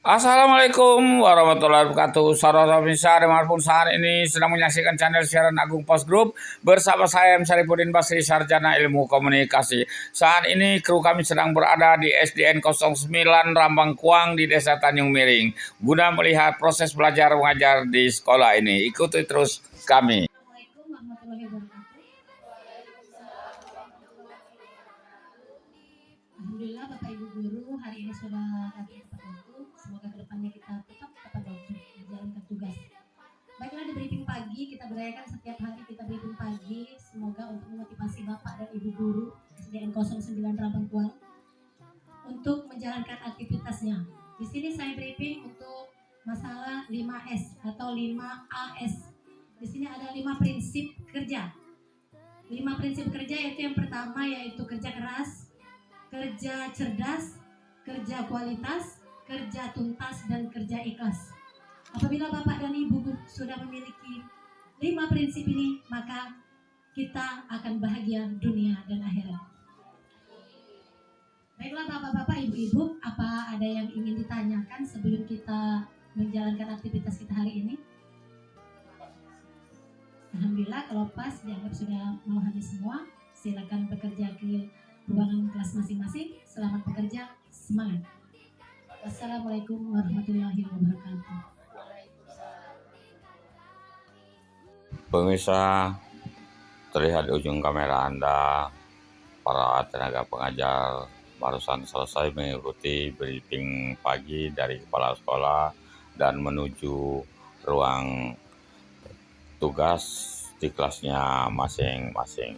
Assalamualaikum warahmatullahi wabarakatuh. Saudara pemirsa dimanapun saat ini sedang menyaksikan channel siaran Agung Post Group bersama saya M. Saripudin Basri, Sarjana Ilmu Komunikasi. Saat ini kru kami sedang berada di SDN 09 Rambang Kuang di Desa Tanjung Miring guna melihat proses belajar mengajar di sekolah ini. Ikuti terus kami. Assalamualaikum warahmatullahi wabarakatuh. Alhamdulillah Bapak Ibu Guru hari ini sudah datang tepat waktu. Semoga kedepannya kita tetap tepat waktu menjalankan tugas. Baiklah, di briefing pagi kita berayakan setiap hari kita briefing pagi. Semoga untuk memotivasi Bapak dan Ibu Guru SDN 09 Rambang Kuang untuk menjalankan aktivitasnya. Di sini saya briefing untuk masalah 5S atau 5AS. Di sini ada 5 prinsip kerja. 5 prinsip kerja yaitu yang pertama yaitu kerja keras, kerja cerdas, kerja kualitas, kerja tuntas, dan kerja ikhlas. Apabila Bapak dan Ibu sudah memiliki 5 prinsip ini, maka kita akan bahagia dunia dan akhirat. Baiklah Bapak-Bapak, Ibu-Ibu, apa ada yang ingin ditanyakan sebelum kita menjalankan aktivitas kita hari ini? Alhamdulillah, kalau pas dianggap sudah mau habis semua, silakan bekerja ke ruangan kelas masing-masing. Selamat bekerja, semangat. Wassalamualaikum warahmatullahi wabarakatuh. Pemirsa, terlihat di ujung kamera Anda para tenaga pengajar barusan selesai mengikuti briefing pagi dari kepala sekolah dan menuju ruang tugas di kelasnya masing-masing.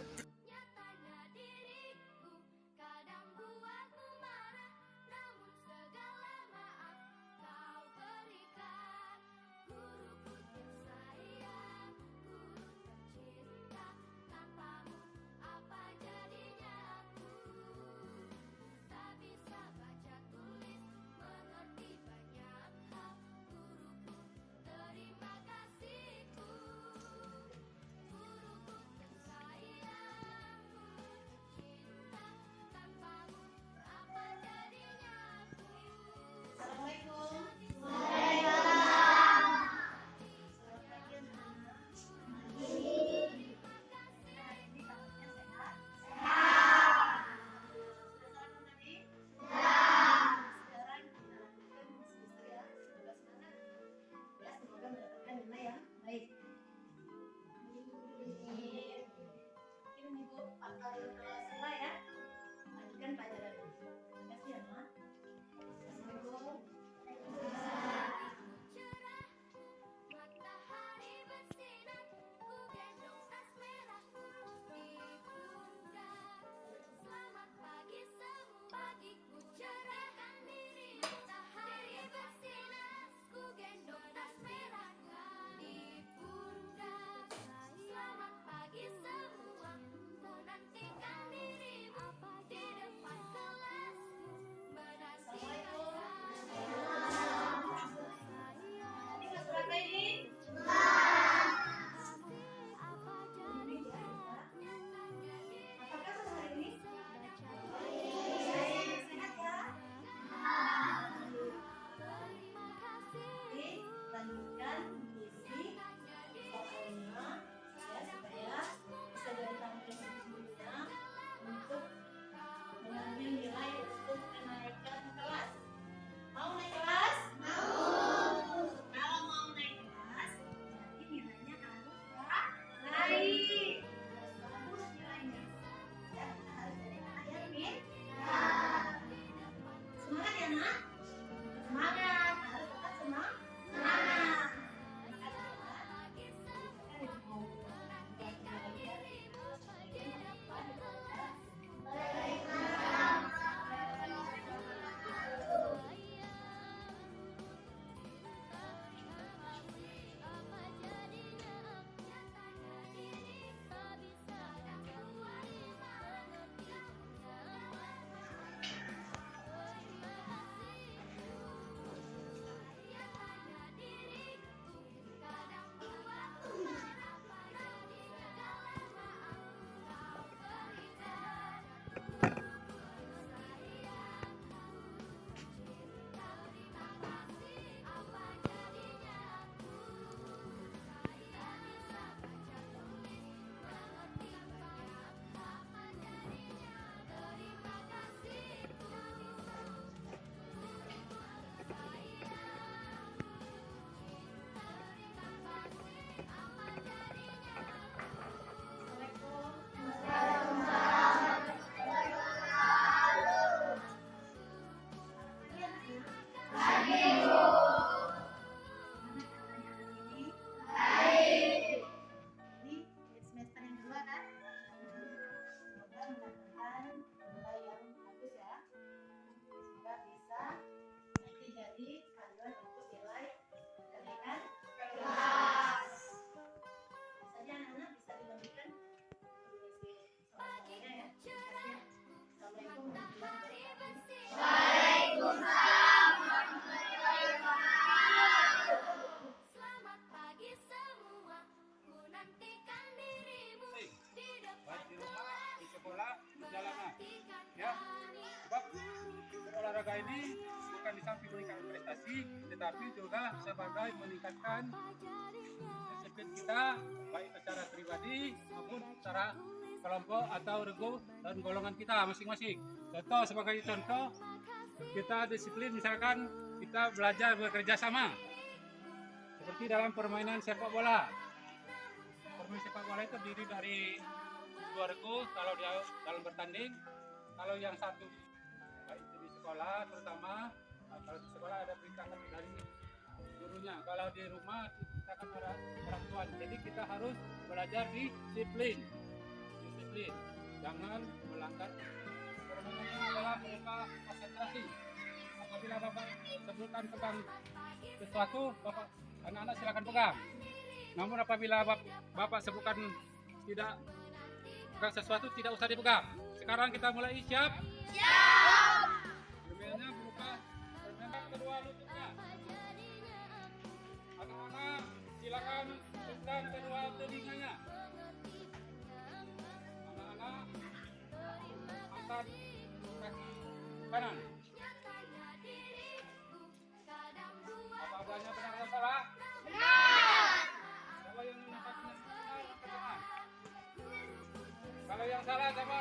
olahraga ini bukan di samping meningkatkan prestasi, tetapi juga sebagai meningkatkan disiplin kita, baik secara pribadi maupun secara kelompok atau regu dan golongan kita masing-masing. Contoh, sebagai contoh, kita disiplin misalkan kita belajar bekerja sama. Seperti dalam permainan sepak bola. Permainan sepak bola itu terdiri dari dua regu kalau dia dalam bertanding. Kalau yang satu baik itu di sekolah terutama, kalau di sekolah ada perintah dari gurunya. Kalau di rumah kita kan ada orang tua. Jadi kita harus belajar disiplin. Jangan melanggar. Permainannya adalah berupa konsentrasi. Apabila Bapak sebutkan pegang sesuatu, Bapak anak-anak silakan pegang. Namun apabila Bapak sebutkan tidak pegang sesuatu, tidak usah dipegang. Sekarang kita mulai, siap? Siap! Permainannya berupa permainan kedua lututnya. Anak-anak silakan pegang kedua telinganya. Anak-anak angkat kaki kanan. Apabila benar atau salah? Benar! Siapa yang menyatakan benar, angkat tangan. Kalau yang salah, siapa?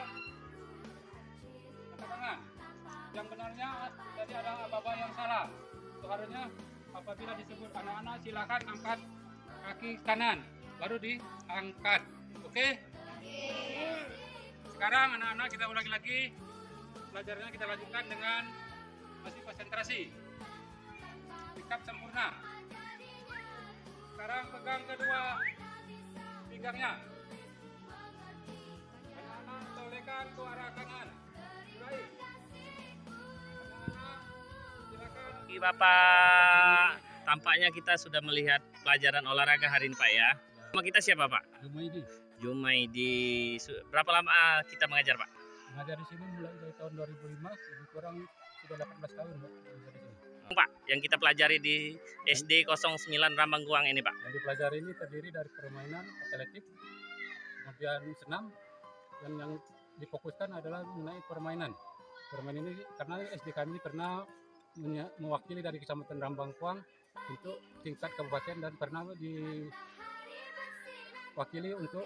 Angkat tangan. Yang benarnya tadi ada Bapak yang salah. Seharusnya apabila disebut anak-anak silakan angkat kaki kanan, baru diangkat. Oke? Sekarang anak-anak kita ulangi lagi. Pelajarannya kita lanjutkan dengan masih konsentrasi. Sikap sempurna. Sekarang pegang kedua pinggangnya. Anak-anak tolehkan ke arah kanan. Mulai. Anak-anak silakan. Bapak, tampaknya kita sudah melihat pelajaran olahraga hari ini Pak ya. Nama kita siapa Pak? Jumaidi. Jumaidi. Berapa lama kita mengajar Pak? Mengajar di sini mulai dari tahun 2005, lebih kurang sudah 18 tahun Pak mengajar di sini. Pak, yang kita pelajari di SD 09 Rambang Guang ini Pak. Yang dipelajari ini terdiri dari permainan atletik, kemudian senam, dan yang difokuskan adalah mengenai permainan. Permainan ini karena SD kami pernah mewakili dari Kecamatan Rambang Guang untuk tingkat kabupaten dan pernah diwakili untuk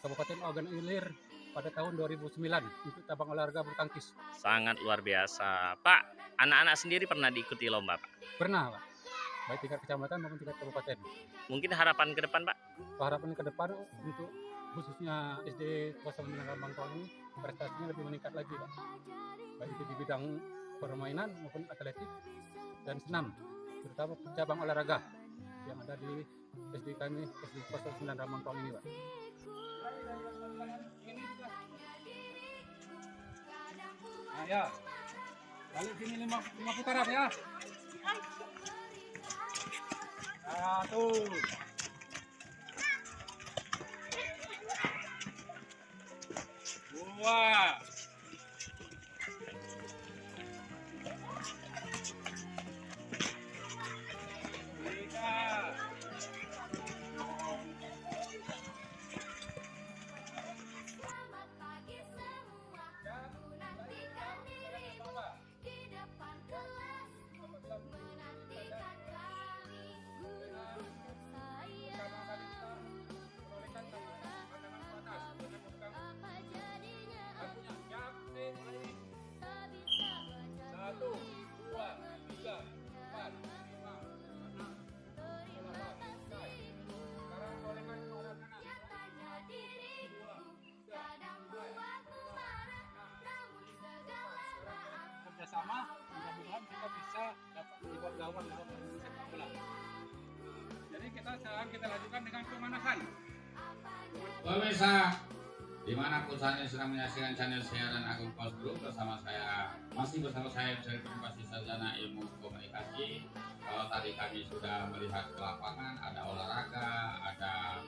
Kabupaten Ogan Ilir pada tahun 2009 untuk cabang olahraga bulu tangkis. Sangat luar biasa. Pak, anak-anak sendiri pernah diikuti lomba Pak? Pernah Pak, baik tingkat kecamatan maupun tingkat kabupaten. Mungkin harapan ke depan Pak? Harapan ke depan untuk khususnya SD 09 Rambang Guang ini prestasinya lebih meningkat lagi Pak. Baik itu di bidang permainan maupun atletik dan senam, terutama cabang olahraga yang ada di SD kami SD 09 Rambang Guang ini Pak. Nah, ya. Balik sini 5 putaran ya. Satu. Dua. Tiga. Satu, dua, tiga, empat, lima, enam, delapan, sembilan. Sekarang golekkan ke arah kanan. Dua, tiga, empat, kerjasama, mudah-mudahan kita bisa dapat menjadi gawang dalam sepak bola. Jadi sekarang kita lanjutkan dengan pemanasan. Pemirsa, dimanapun saat ini sedang menyaksikan channel siaran Agung Pos Group bersama saya, masih bersama saya Pasti Sarjana Ilmu Komunikasi. Kalau tadi kami sudah melihat ke lapangan, ada olahraga, ada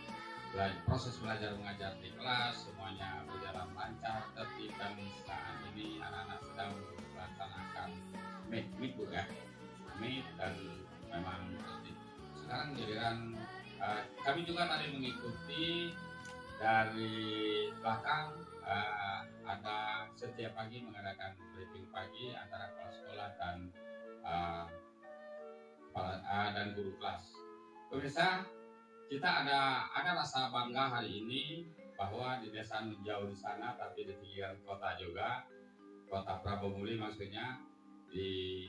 proses belajar mengajar di kelas, semuanya berjalan lancar, tertib, dan saat ini anak-anak sedang melaksanakan meet bu ya, meet dan memang tertib. Sekarang giliran kami juga tadi mengikuti dari belakang ada setiap pagi mengadakan briefing pagi antara kepala sekolah dan uh, dan guru kelas. Pemirsa, kita ada rasa bangga hari ini bahwa di desa jauh di sana, tapi di pinggiran kota juga, kota Prabomuli maksudnya, di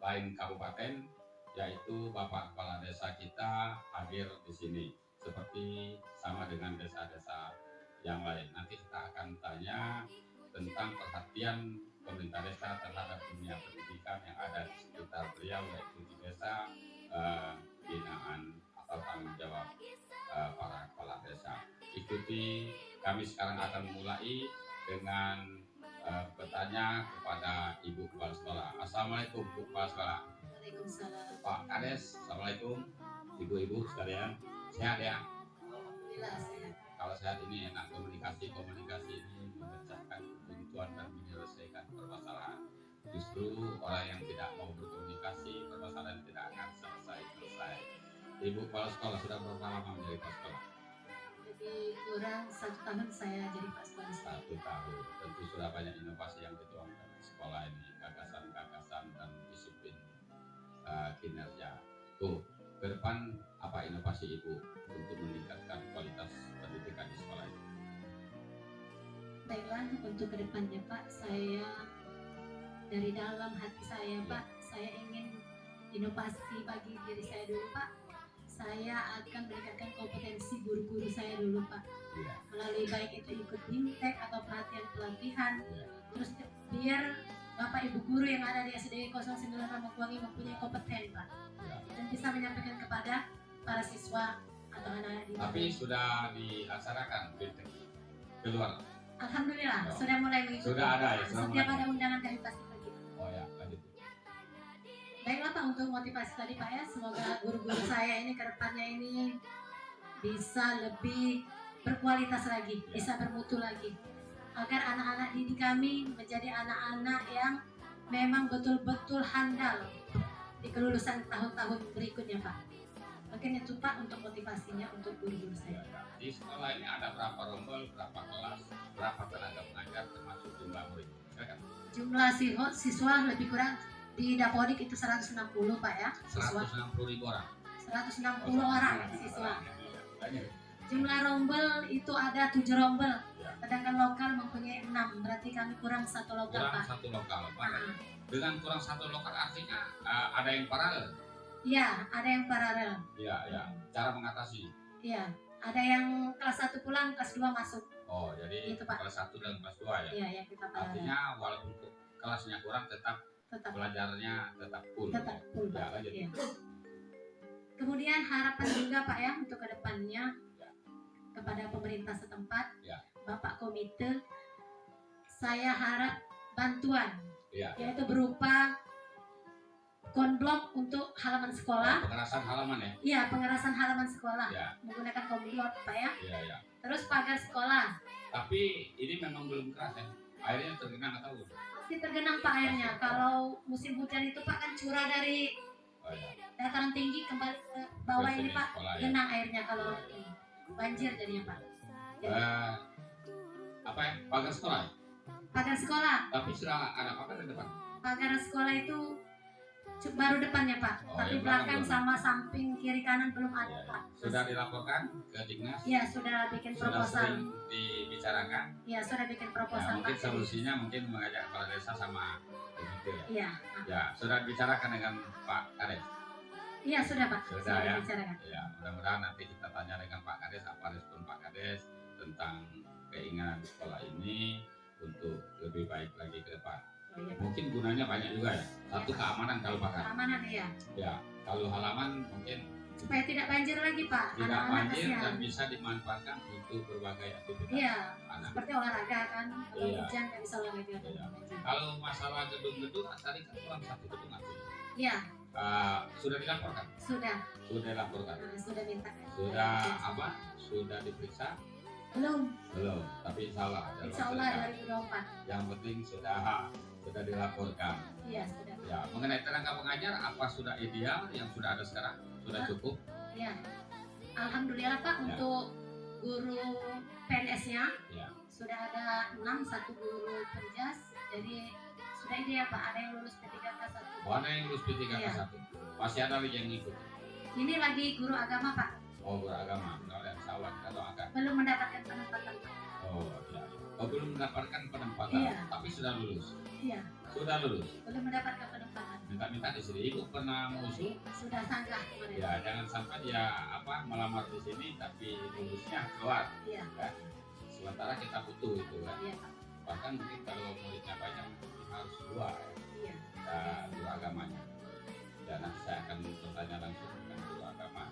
lain kabupaten, yaitu Bapak Kepala Desa kita hadir di sini, seperti sama dengan desa-desa yang lain. Nanti kita akan tanya tentang perhatian pemerintah desa terhadap dunia pendidikan yang ada di sekitar beliau, yaitu di desa binaan atau tanggung jawab para kepala desa. Ikuti, kami sekarang akan mulai dengan bertanya kepada Ibu Kepala Sekolah. Assalamualaikum Bu Kepala Sekolah. Waalaikumsalam. Pak Kades, Assalamualaikum. Ibu-ibu sekalian, sehat ya? Alhamdulillah sehat. Kalau sehat ini enak, komunikasi ini memecahkan kebuntuan dan menyelesaikan permasalahan. Justru orang yang tidak mau berkomunikasi, permasalahan tidak akan selesai. Ibu Kepala Sekolah sudah berapa lama menjadi Kepala Sekolah? Lebih kurang 1 tahun saya jadi Pak Sekolah. 1 tahun. Tentu sudah banyak inovasi yang dituangkan di sekolah ini, gagasan-gagasan dan disiplin kinerja. Ke depan apa inovasi Ibu untuk meningkatkan kualitas pendidikan di sekolah ini? Baiklah, untuk kedepannya Pak, saya dari dalam hati saya Pak, saya ingin inovasi bagi diri saya dulu Pak. Saya akan meningkatkan kompetensi guru-guru saya dulu Pak, melalui baik itu ikut bimtek atau pelatihan, terus biar Bapak Ibu guru yang ada di SD 09 Ramakwangi mempunyai kompeten Pak, dan bisa menyampaikan kepada para siswa atau anak-anak di Tapi sudah dilaksanakan bimtek keluar. Alhamdulillah sudah mulai mengikuti. Sudah ada ya, sudah Setiap mulai. ada undangan kami pasti pergi. Oh ya, lanjut. Baiklah Pak, untuk motivasi tadi Pak ya, semoga guru-guru saya ini ke depannya ini bisa lebih berkualitas lagi, bisa bermutu lagi, agar anak-anak didik kami menjadi anak-anak yang memang betul-betul handal di kelulusan tahun-tahun berikutnya Pak. Mungkin itu Pak untuk motivasinya untuk guru-guru saya. Di sekolah ini ada berapa rombel, berapa kelas, berapa tenaga pengajar, termasuk jumlah murid? Silakan. Jumlah siswa lebih kurang di Dapodik itu 160 Pak ya, siswa. 160.000 orang. 160 orang siswa. Lanjut. Jumlah rombel itu ada 7 rombel, sedangkan lokal mempunyai 6, berarti kami kurang 1 lokal Kurang Pak. 1 lokal. Nah, Dengan kurang 1 lokal artinya ada yang paralel. iya, ada yang paralel. Iya. Cara mengatasi. Iya, ada yang kelas 1 pulang, kelas 2 masuk. Oh, jadi Itu, Pak. kelas 1 dan kelas 2 ya. Iya, yang kita paralel. Artinya walaupun kelasnya kurang tetap pelajarannya tetap full. Tetap full Ya, Pak. lanjut. Iya. Kemudian harapan juga Pak ya untuk kedepannya kepada pemerintah setempat, Bapak Komite, saya harap bantuan, yaitu berupa konblok untuk halaman sekolah. Pengerasan halaman ya. Iya, pengerasan halaman sekolah Ya. menggunakan konblok Pak ya. Iya. Terus pagar sekolah. Tapi ini memang belum keras ya. Airnya tergenang atau belum? Masih tergenang Pak airnya. Kalau musim hujan itu Pak kan curah dari dataran tinggi kembali ke bawah ini Pak, Sekolah, ya. genang airnya kalau banjir jadinya Pak. Jadi, Apa ya? Pagar sekolah. Ya? pagar sekolah. Tapi sudah ada pagar di depan. Pagar sekolah itu baru depannya Pak, Oh, tapi yang belakang belakang sama samping kiri kanan belum ada Ya. Pak. Sudah dilaporkan ke Dignas. Iya, sudah bikin Sudah proposal. sering dibicarakan. Iya, sudah bikin Ya, proposal mungkin Pak. solusinya mungkin mengajak kepala desa sama komite ya. Iya. Ya, sudah dibicarakan dengan Pak Kades. Iya, sudah Pak. Sudah, ya. dibicarakan. Ya, mudah-mudahan nanti kita tanya dengan Pak Kades apa respon Pak Kades tentang keinginan sekolah ini untuk lebih baik lagi ke depan. Oh, iya, Pak. Mungkin gunanya banyak juga ya. Satu keamanan kalau pakai. Keamanan iya. Ya, kalau halaman mungkin Supaya tidak banjir lagi Pak. tidak Anak-anak banjir kasihan. dan bisa dimanfaatkan untuk berbagai aktivitas Iya, anak. seperti olahraga kan. Kalau Iya. hujan nggak bisa olahraga kan. Iya. Kalau masalah gedung-gedung tadi kan kurang 1 gedung artinya. Iya, Sudah dilaporkan? sudah. Sudah dilaporkan. Sudah minta. Sudah apa? Sudah diperiksa? Belum. Belum, tapi insya Allah. Insya Allah 2024. Yang penting sudah dilaporkan. Iya, sudah. Ya, mengenai tenaga pengajar apa sudah ideal yang sudah ada sekarang? Sudah cukup? Iya. Alhamdulillah Pak Ya. untuk guru PNS-nya Ya. sudah ada 6, 1 guru penjas. Jadi sudah ini ya Pak, ada yang lulus P3K1. Oh, ada yang lulus P3K1. Masih ada lagi yang ikut. Ini lagi guru agama Pak, Oh, beragama. Nah, insya Allah kita doakan. belum mendapatkan penempatan Pak. Oh, ya. Oh, belum mendapatkan penempatan, Iya. tapi sudah lulus. Iya, Sudah lulus. belum mendapatkan penempatan. Minta-minta di sini. Ibu pernah mengusul? Sudah sanggah kemarin. Ya, jangan sampai dia melamar di sini tapi lulusnya keluar. Iya, Ya. Sementara kita butuh itu kan. iya Pak. Bahkan mungkin kalau muridnya banyak harus 2 Iya. guru agamanya. Dan nanti saya akan bertanya langsung dengan guru agama.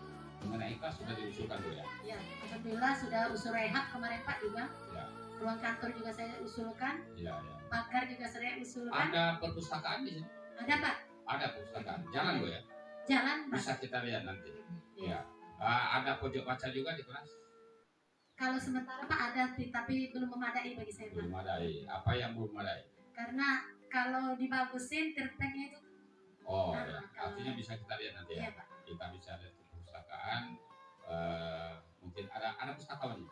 Mengenai kelas sudah diusulkan dulu ya. Ya, alhamdulillah sudah usul rehab kemarin Pak juga. Ya. Ruang kantor juga saya usulkan, Iya, ya. pagar juga saya usulkan. Ada perpustakaan di sini. Ada Pak, Ada perpustakaan. Jalan Bu ya. jalan Pak. Bisa kita lihat nanti. Iya. Ya. Ada pojok baca juga di kelas. Kalau sementara Pak ada, tapi belum memadai bagi saya Pak. Belum ada. Apa yang belum ada? Karena kalau dibagusin tertengnya itu. Oh Nah, ya. kalau- Artinya bisa kita lihat nanti ya. Iya Pak. Kita bisa lihat di perpustakaan. Mungkin ada pustakawannya.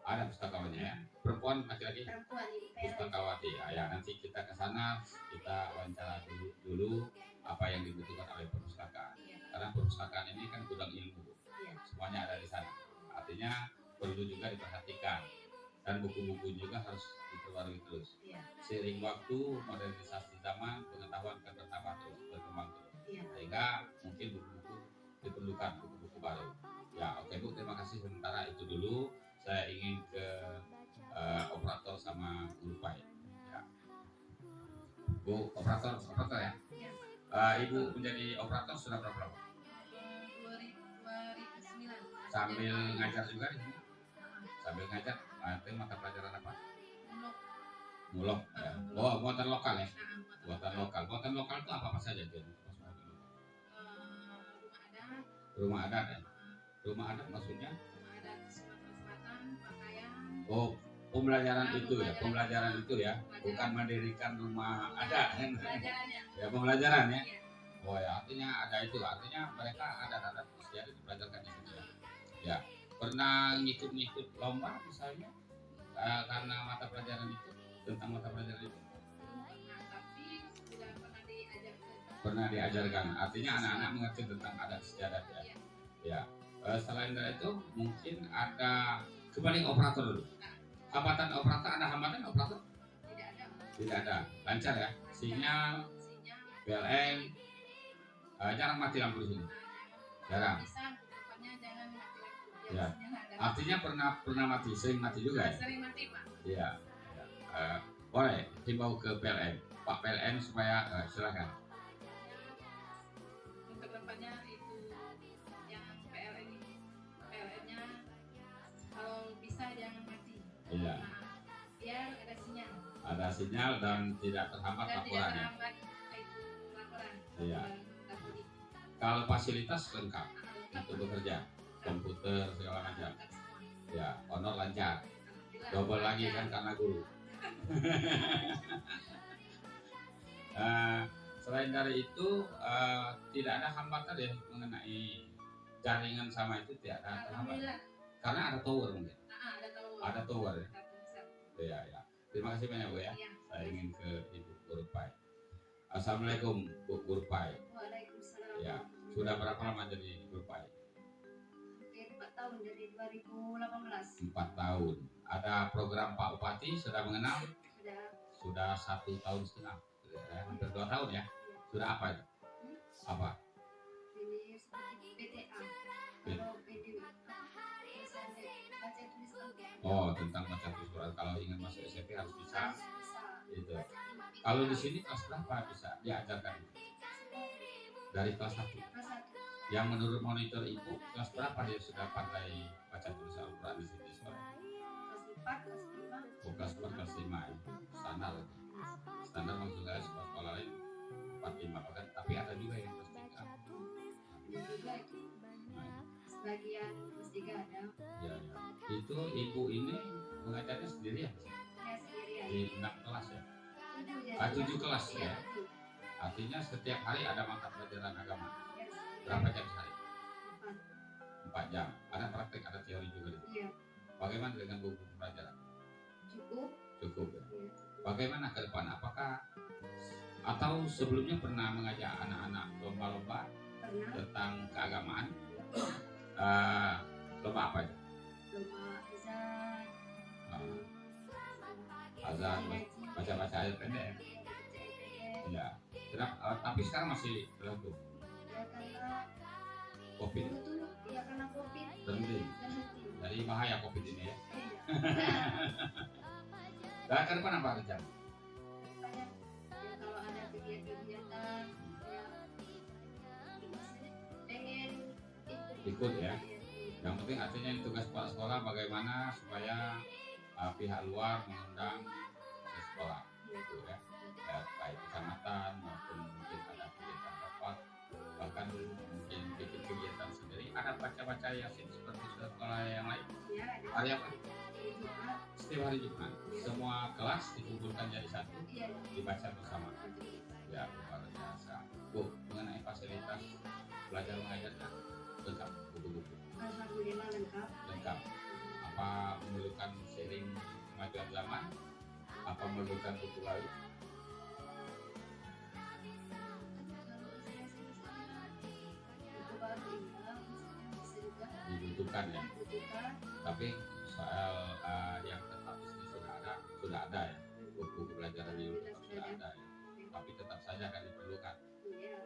Ada pustakawannya ya. Perempuan laki-laki. Perempuan Ibu Pera. Pustakawati. Ya, nanti kita ke sana, kita wawancara dulu apa yang dibutuhkan oleh perpustakaan. Iya. Karena perpustakaan ini kan gudang ilmu, Iya. semuanya ada di sana. Artinya perlu juga diperhatikan dan buku-buku juga harus diperbarui terus. Iya. Seiring waktu, modernisasi zaman, pengetahuan akan berkembang terus. Iya. Sehingga mungkin buku-buku diperlukan buku-buku baru. Ya, oke Bu, terima kasih sementara itu dulu. Saya ingin ke operator sama guru PAI. Ya. Bu, operator ya. Iya Ibu menjadi operator sudah berapa lama? 2009. Sambil ngajar juga di sini? Sambil ngajar, itu mata pelajaran apa? Mulok. Ya. Oh, buatan lokal ya? Buatan lokal. Buatan lokal itu apa saja? Rumah adat ya? Rumah adat maksudnya? Oh, pembelajaran itu ya? Pembelajaran itu ya? Bukan mendirikan rumah adat kan? Ya, pembelajaran ya? Oh ya, artinya ada itu, artinya mereka adat-adat istiadat dipelajarkan di situ ya. Ya, pernah ngikut-ngikut lomba misalnya karena mata pelajaran itu, tentang mata pelajaran itu pernah diajarkan. Artinya anak-anak mengerti tentang adat istiadat ya. Ya, selain dari itu mungkin ada kembali ke operator dulu. Hambatan operator, ada hambatan operator? Tidak ada, lancar ya. Sinyal, PLN, jarang mati lampu di sini. Jarang. Ya. Artinya pernah mati, sering mati juga ya. Sering mati Pak. Iya. Boleh himbau ke PLN, Pak PLN supaya silakan. Untuk depannya itu yang PLN-nya kalau bisa jangan mati. Iya. Biar ada sinyal. Ada sinyal dan tidak terhambat Dan tidak laporannya. terhambat itu laporan. Iya. Laporan. Kalau fasilitas lengkap Lengkap. untuk bekerja, komputer segala macam. Lengkap semua. Ya, honor lancar. Alhamdulillah. Double lagi kan karena guru. Selain dari itu tidak ada hambatan ya mengenai jaringan sama itu tidak ada hambatan. Alhamdulillah. Karena ada tower mungkin. Ada tahu. Ada tower ya. Bisa. Ya, ya. Terima kasih banyak Bu ya. Iya. Saya ingin ke Ibu Guru Pai. Assalamualaikum Bu Guru Pai. Waalaikumsalam. Ya. Sudah berapa lama jadi Guru Pai? Hampir 4 tahun dari 2018. 4 tahun. Ada program Pak Bupati sudah mengenal? Sudah. Sudah 1,5 tahun. Hampir 2 tahun ya. Sudah apa itu? Apa? Ini seperti PTA. Kalau PDW. Misalnya baca tulis Al-Quran. Oh, tentang baca tulis Quran. Kalau ingin masuk SMP harus bisa. Harus bisa. Itu. Kalau di sini kelas berapa bisa diajarkan? Dari kelas 1. Kelas 1. Yang menurut monitor Ibu, kelas berapa dia sudah pandai baca tulis Al-Quran di sini sekolah? Kelas 4, kelas 5. Oh, kelas 4, kelas 5 ya. Standar. Standar maksud saya sekolah lain 4, 5 bahkan. Tapi ada juga yang kelas 3. Dan juga itu sebagian kelas 3 ada. Ya, ya. Itu Ibu ini mengajarnya sendiri ya? Ya sendirian. Di 6 kelas ya? 7 kelas ya? Artinya setiap hari ada mata pelajaran agama. Berapa jam sehari? 4 4 jam. Ada praktek, ada teori juga di situ. Iya, Bagaimana dengan buku pelajaran? cukup. Cukup ya. Iya. Bagaimana ke depan? Apakah atau sebelumnya pernah mengajak anak-anak lomba-lomba Pernah tentang keagamaan? Lomba apa ya? lomba azan, Azan, baca-baca ayat pendek. Ya. Tapi sekarang masih berlaku. Ya karena Covid dulu tuh ya karena covid berhenti. berhenti. Jadi bahaya Covid ini ya. Iya. Dan ke depan apa rencana? Daripada ya kalau ada kegiatan-kegiatan ya maksudnya pengen Ikut ya. Yang penting artinya tugas kepala sekolah bagaimana supaya pihak luar mengundang ke sekolah, gitu ya. Baik kecamatan maupun mungkin ada kegiatan rapat, bahkan mungkin bikin kegiatan sendiri. Ada baca-baca yasin seperti sekolah yang lain. Ya ada Hari apa? juga. Setiap hari Jumat. Semua kelas dikumpulkan jadi satu, Iya. dibaca bersama. Ya, luar biasa. Bu, mengenai fasilitas belajar mengajarnya lengkap, buku-buku Alhamdulillah lengkap. Apa memerlukan sharing kemajuan zaman? Apa memerlukan buku baru? Dibutuhkan ya. Tapi soal yang tetap di sini sudah ada ya. Buku pelajaran yang tetap sudah ada ya. Tapi tetap saja akan diperlukan.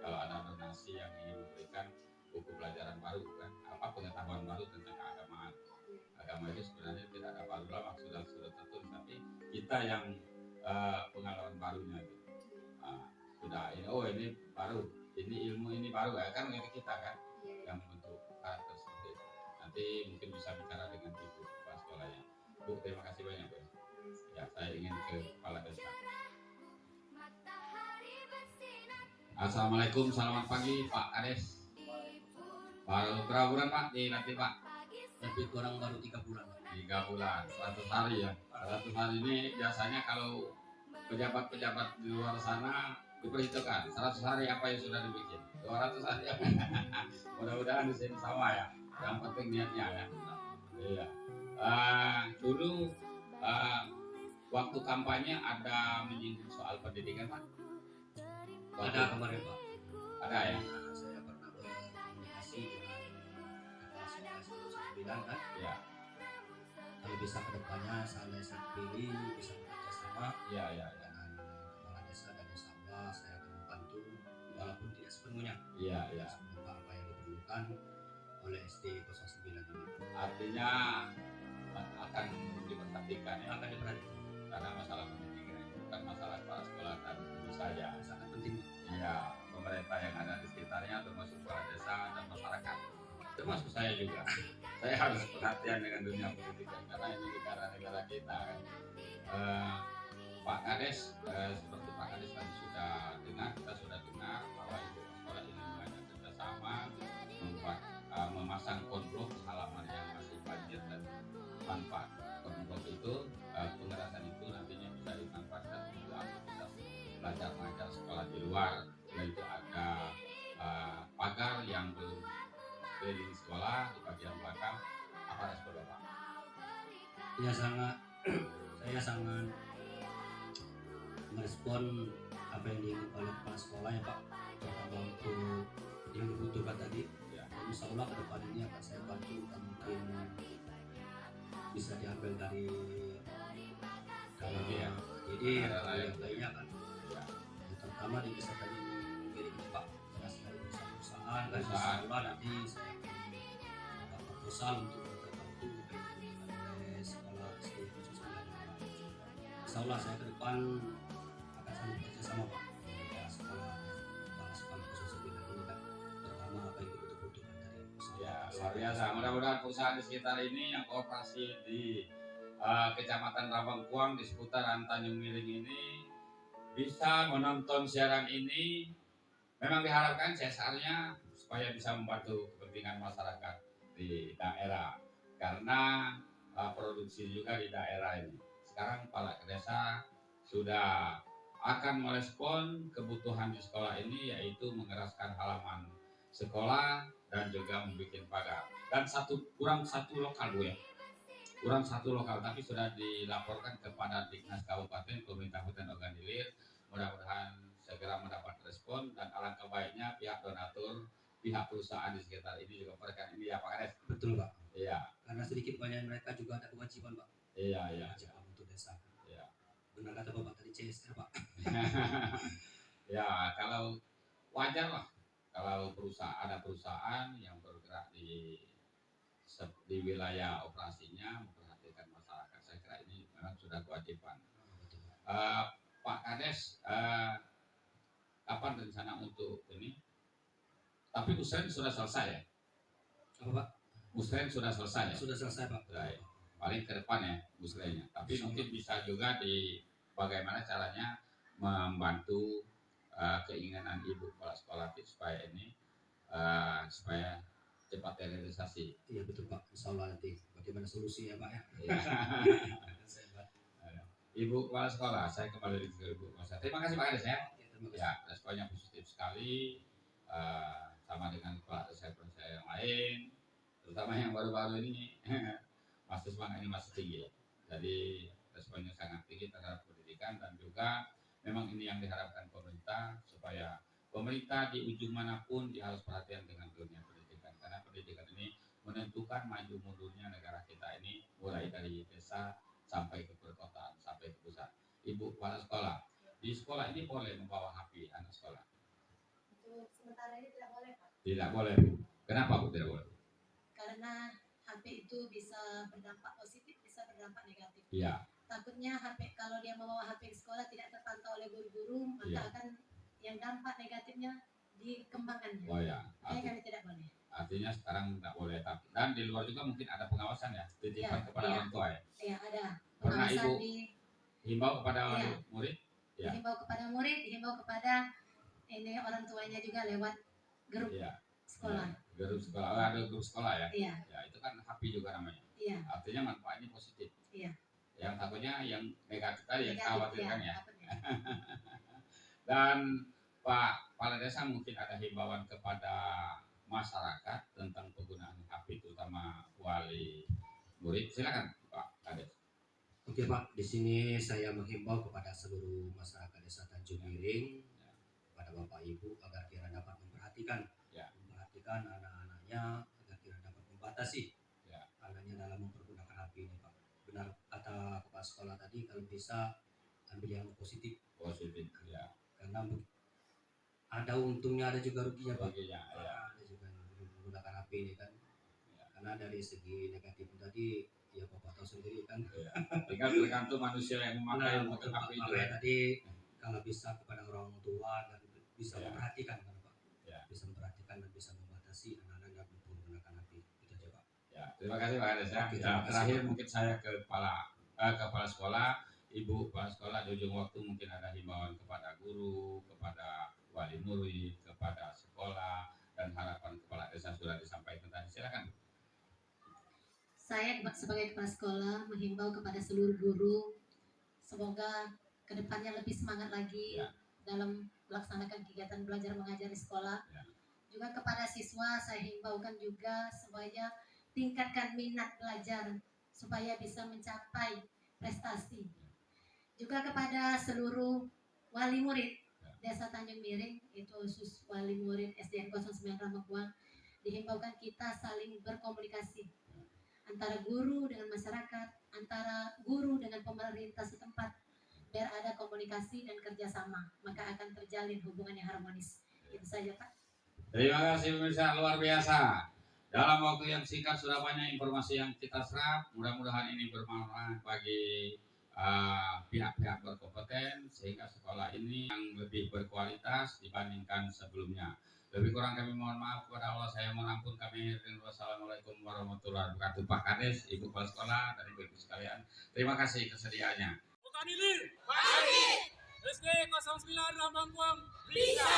Kalau ada donasi yang ingin memberikan buku pelajaran baru kan, apa pengetahuan baru tentang keagamaan. Agama itu sebenarnya tidak ada baru lama, sudah tertulis, tapi kita yang pengalaman barunya gitu. Sudah ini, oh ini baru, ini ilmu ini baru ya kan, kita kan yang membentuk karakter sendiri. Nanti mungkin bisa bicara dengan ibu kepala sekolahnya. Bu, terima kasih banyak Bu. Ya, saya ingin ke kepala desa. Assalamualaikum, selamat pagi Pak Kades. Baru berapa bulan Pak dilatih Pak? Lebih kurang baru 3 bulan. 3 bulan, 100 hari ya. 100 hari ini biasanya kalau pejabat-pejabat di luar sana diperhitungkan 100 hari apa yang sudah dibikin. 200 hari. Mudah-mudahan di sini sama ya. Yang penting niatnya ya. Iya. Dulu waktu kampanye ada menyinggung soal pendidikan Pak? Ada kemarin Pak. Ada ya. Saya pernah berkomunikasi dengan kepala sekolah 9 kan. Ya. Kalau bisa kedepannya saya pilih bisa bekerja sama Ya. dengan kepala desa dan insya Allah saya akan membantu walaupun tidak sepenuhnya. Iya. Semoga apa yang diperlukan oleh SD 09 ini Artinya akan diperhatikan ya. akan diperhatikan. Karena masalah pendidikan itu bukan masalah kepala sekolah dan saja. Sangat penting. Ya, pemerintah yang ada di sekitarnya termasuk kepala desa dan masyarakat. Termasuk saya juga. Saya harus perhatian dengan dunia pendidikan karena ini negara-negara kita kan. Pak Kades, seperti Pak Kades tadi kita sudah dengar bahwa ibu sekolah ini mengajak kerjasama memasang konblok halaman yang masih banjir dan tanpa konblok itu pengerasan itu nantinya bisa dimanfaatkan untuk aktivitas belajar mengajar sekolah di luar, yaitu ada pagar yang belum keliling sekolah di bagian belakang. Apa respon Bapak? Ya saya sangat merespon apa yang diinginkan oleh kepala sekolah ya Pak, terutama untuk yang dibutuhkan tadi. Ya. Insya Allah ke depan ini akan saya bantu dan mungkin bisa diambil dari Ya. jadi Ada yang lainnya kan. Ya. Yang terutama di desa tadi milik Pak, jelas dari perusahaan dan Perusahaan. insya Allah nanti saya akan membuat proposal untuk terbantu oleh sekolah SD khusus Insya Allah saya ke depan akan selalu bekerja sama Pak dengan sekolah khusus ini kan, terutama apa yang dibutuhkan dari perusahaan. Ya, luar biasa. Mudah-mudahan perusahaan di sekitar ini yang beroperasi di Kecamatan Rabangkuang di seputaran Tanjung Miring ini bisa menonton siaran ini. Memang diharapkan CSR-nya supaya bisa membantu kepentingan masyarakat di daerah karena produksi juga di daerah ini. Sekarang kepala desa sudah akan merespon kebutuhan di sekolah ini, yaitu mengeraskan halaman sekolah dan juga membuat pagar. Dan kurang satu lokal Bu ya. Kurang satu lokal, tapi sudah dilaporkan kepada Dinas Kabupaten, Pemerintah Kabupaten Ogan Ilir. Mudah-mudahan segera mendapat respon, dan alangkah baiknya pihak donatur, pihak perusahaan di sekitar ini juga mereka ini ya Pak Kades. Betul Pak. Iya, Karena sedikit banyak mereka juga ada kewajiban Pak. iya. Kewajiban untuk desa. Iya. Benar kata Bapak tadi CSR Pak. Ya, kalau wajar lah kalau ada perusahaan yang bergerak di wilayah operasinya memperhatikan masyarakat. Saya kira ini memang sudah kewajiban. Pak Kades, kapan rencana untuk ini? Tapi Musren sudah selesai ya? Apa Pak? Musren sudah selesai ya? Sudah selesai Pak. Baik. Paling ke depan ya Musrennya. Tapi mungkin bisa juga bagaimana caranya membantu keinginan ibu kepala sekolah supaya ini supaya cepat terrealisasi. Iya betul Pak. Insya Allah nanti bagaimana solusinya Pak ya. Ya. Ibu kepala sekolah, saya kembali ke Ibu Kepala Sekolah. Terima kasih Pak Kades ya. Terima kasih. Ya, responnya positif sekali, sama dengan kepala desa saya yang lain, terutama yang baru-baru ini masih semangat ini masih tinggi. Jadi responnya sangat tinggi terhadap pendidikan, dan juga memang ini yang diharapkan pemerintah, supaya pemerintah di ujung manapun dia harus perhatian dengan dunia pendidikan, karena pendidikan ini menentukan maju mundurnya negara kita ini, mulai dari desa sampai ke perkotaan, sampai ke pusat. Ibu kepala sekolah, di sekolah ini boleh membawa HP anak sekolah? Untuk sementara ini tidak boleh Pak. Tidak boleh Bu. Kenapa Bu tidak boleh? Karena HP itu bisa berdampak positif, bisa berdampak negatif. Iya. Takutnya HP, kalau dia membawa HP ke sekolah tidak terpantau oleh guru-guru, maka Iya. akan yang dampak negatifnya dikembangkannya. Oh ya. Makanya kami tidak boleh. Artinya sekarang tidak boleh, tapi dan di luar juga mungkin ada pengawasan ya, titipan Iya, kepada iya. orang tua ya. Ya ada Pernah pengawasan Ibu himbau kepada Iya. murid? Ya. dihimbau kepada murid, dihimbau kepada ini orang tuanya juga lewat grup Iya. sekolah. Grup sekolah, ada grup sekolah ya. Iya, Ya itu kan happy juga namanya. iya, Artinya manfaatnya positif. iya. Yang takutnya yang negatif tadi yang Negatif, khawatirkan iya, ya. takutnya. Dan Pak Kepala Desa mungkin ada himbauan kepada masyarakat tentang penggunaan HP, terutama wali murid. Silakan Pak Kades. Oke Pak, di sini saya menghimbau kepada seluruh masyarakat Desa Tanjung Miring, kepada Bapak Ibu agar kira dapat memperhatikan anak-anaknya, agar kira dapat membatasi anaknya dalam mempergunakan HP ini Pak. Benar kata kepala sekolah tadi, kalau bisa ambil yang positif, Ya. karena ada untungnya ada juga ruginya Pak. Ruginya, ya. Ada juga yang menggunakan HP ini kan. Karena dari segi negatif tadi, ya Bapak tahu sendiri kan. Tinggal tergantung manusia yang memakai Betul, HP Pak. itu. Makanya tadi kalau bisa kepada orang tua dan bisa Ya. memperhatikan kan Pak. Ya. Bisa memperhatikan dan bisa membatasi anak-anak yang menggunakan HP. Itu aja Pak. Ya, terima kasih Pak Kades ya. Oke, Ya, terima kasih, terakhir Pak. mungkin saya ke kepala sekolah, Ibu kepala sekolah, di ujung waktu mungkin ada himbauan kepada guru, kepada wali murid, kepada sekolah, dan harapan kepala desa sudah disampaikan tadi. Silakan. Saya sebagai kepala sekolah menghimbau kepada seluruh guru, semoga kedepannya lebih semangat lagi Ya. dalam melaksanakan kegiatan belajar mengajar di sekolah. Ya. Juga kepada siswa saya himbaukan juga supaya tingkatkan minat belajar supaya bisa mencapai prestasi. Juga kepada seluruh wali murid Desa Tanjung Miring, itu khusus wali murid SDN 09 Ramaguang, dihimbaukan kita saling berkomunikasi antara guru dengan masyarakat, antara guru dengan pemerintah setempat, biar ada komunikasi dan kerjasama, maka akan terjalin hubungan yang harmonis. Itu saja Pak. Terima kasih pemirsa, luar biasa. Dalam waktu yang singkat sudah banyak informasi yang kita serap. Mudah-mudahan ini bermanfaat bagi pihak-pihak berkompeten, sehingga sekolah ini yang lebih berkualitas dibandingkan sebelumnya. Lebih kurang kami mohon maaf kepada Allah, saya mohon ampun kami. Wassalamualaikum warahmatullahi wabarakatuh. Pak Kades, Ibu Kepala Sekolah, dan Ibu-Ibu sekalian, terima kasih kesediaannya. Ogan Ilir, SD 09 Rambangkuang, bisa!